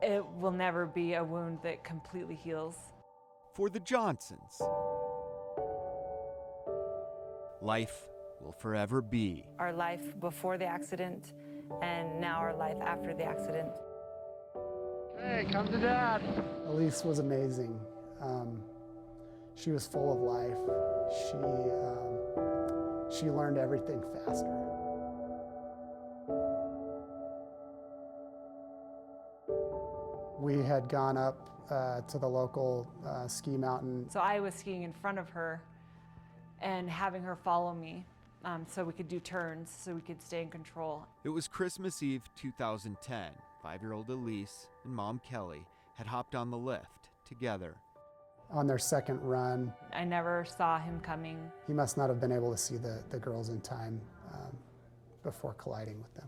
It will never be a wound that completely heals. For the Johnsons, life will forever be Our life before the accident and now our life after the accident. Hey, come to Dad. Elise was amazing. She was full of life. She learned everything faster. We had gone up to the local ski mountain. So I was skiing in front of her and having her follow me so we could do turns, so we could stay in control. It was Christmas Eve 2010. 5-year-old Elise and Mom Kelly had hopped on the lift together. On their second run, I never saw him coming. he must not have been able to see the girls in time before colliding with them.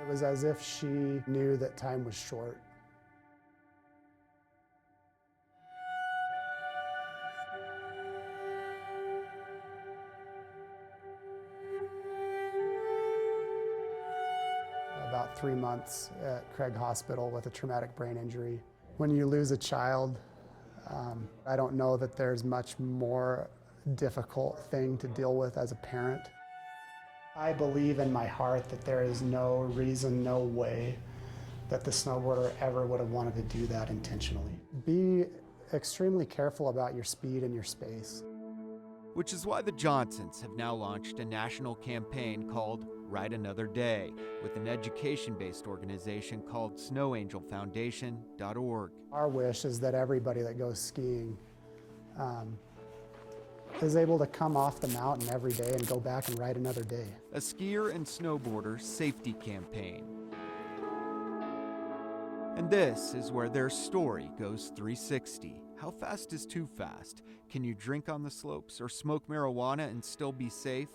It was as if she knew that time was short. About 3 months at Craig Hospital with a traumatic brain injury. When you lose a child, I don't know that there's much more difficult thing to deal with as a parent. I believe in my heart that there is no reason, no way that the snowboarder ever would have wanted to do that intentionally. Be extremely careful about your speed and your space. Which is why the Johnsons have now launched a national campaign called Ride Another Day with an education-based organization called SnowAngelFoundation.org. Our wish is that everybody that goes skiing is able to come off the mountain every day and go back and ride another day. A skier and snowboarder safety campaign. And this is where their story goes 360. How fast is too fast? Can you drink on the slopes or smoke marijuana and still be safe?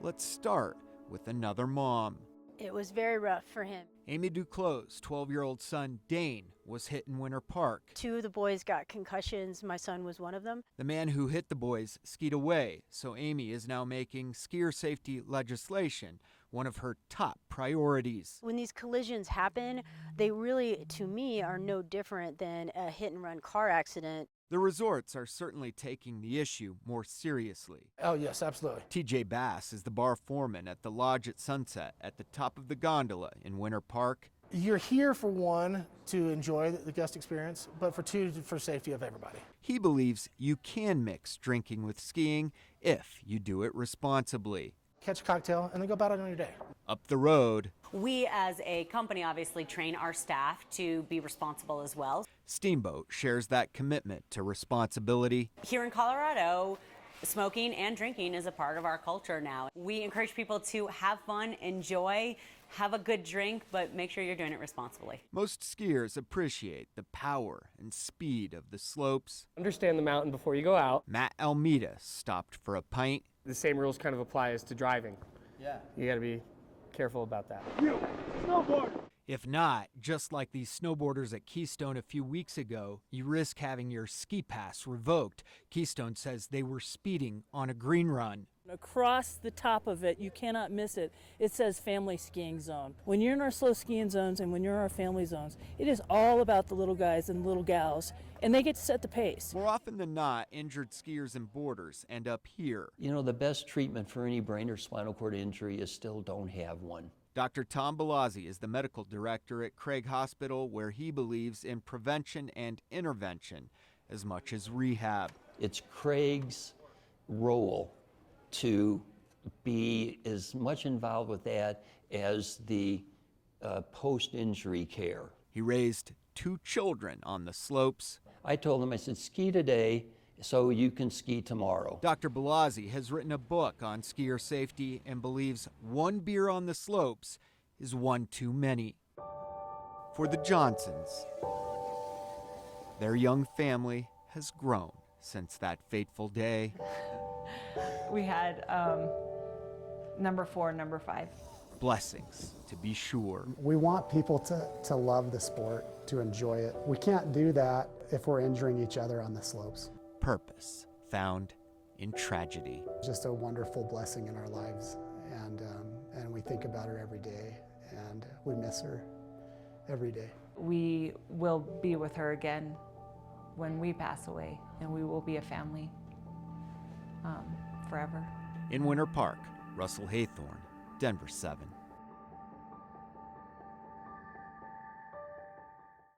Let's start with another mom. It was very rough for him. Amy Duclos' 12-year-old son, Dane, was hit in Winter Park. 2 of the boys got concussions. My son was one of them. The man who hit the boys skied away, so Amy is now making skier safety legislation one of her top priorities. When these collisions happen, they really, to me, are no different than a hit-and-run car accident. The resorts are certainly taking the issue more seriously. Oh, yes, absolutely. TJ Bass is the bar foreman at the Lodge at Sunset at the top of the gondola in Winter Park. You're here for one, to enjoy the guest experience, but for two, for safety of everybody. He believes you can mix drinking with skiing if you do it responsibly. Catch a cocktail and then go about it on your day. Up the road, We as a company obviously train our staff to be responsible as well. Steamboat shares that commitment to responsibility. Here in Colorado, smoking and drinking is a part of our culture now. We encourage people to have fun, enjoy, have a good drink, but make sure you're doing it responsibly. Most skiers appreciate the power and speed of the slopes. Understand the mountain before you go out. Matt Almeida stopped for a pint. The same rules kind of apply as to driving. Yeah. You got to be careful about that. If not, just like these snowboarders at Keystone a few weeks ago, you risk having your ski pass revoked. Keystone says they were speeding on a green run. Across the top of it, you cannot miss it, it says family skiing zone. When you're in our slow skiing zones and when you're in our family zones, it is all about the little guys and little gals, and they get to set the pace. More often than not, injured skiers and boarders end up here. You know, the best treatment for any brain or spinal cord injury is still don't have one. Dr. Tom Balazzi is the medical director at Craig Hospital, where he believes in prevention and intervention as much as rehab. It's Craig's role to be as much involved with that as the post-injury care. He raised 2 children on the slopes. I told him, I said, ski today so you can ski tomorrow. Dr. Balazzi has written a book on skier safety and believes one beer on the slopes is one too many. For the Johnsons, their young family has grown since that fateful day. We had number 4 and number 5. Blessings, to be sure. We want people to love the sport, to enjoy it. We can't do that if we're injuring each other on the slopes. Purpose found in tragedy. Just a wonderful blessing in our lives, and we think about her every day, and we miss her every day. We will be with her again when we pass away, and we will be a family forever. In Winter Park, Russell Haythorne, Denver 7.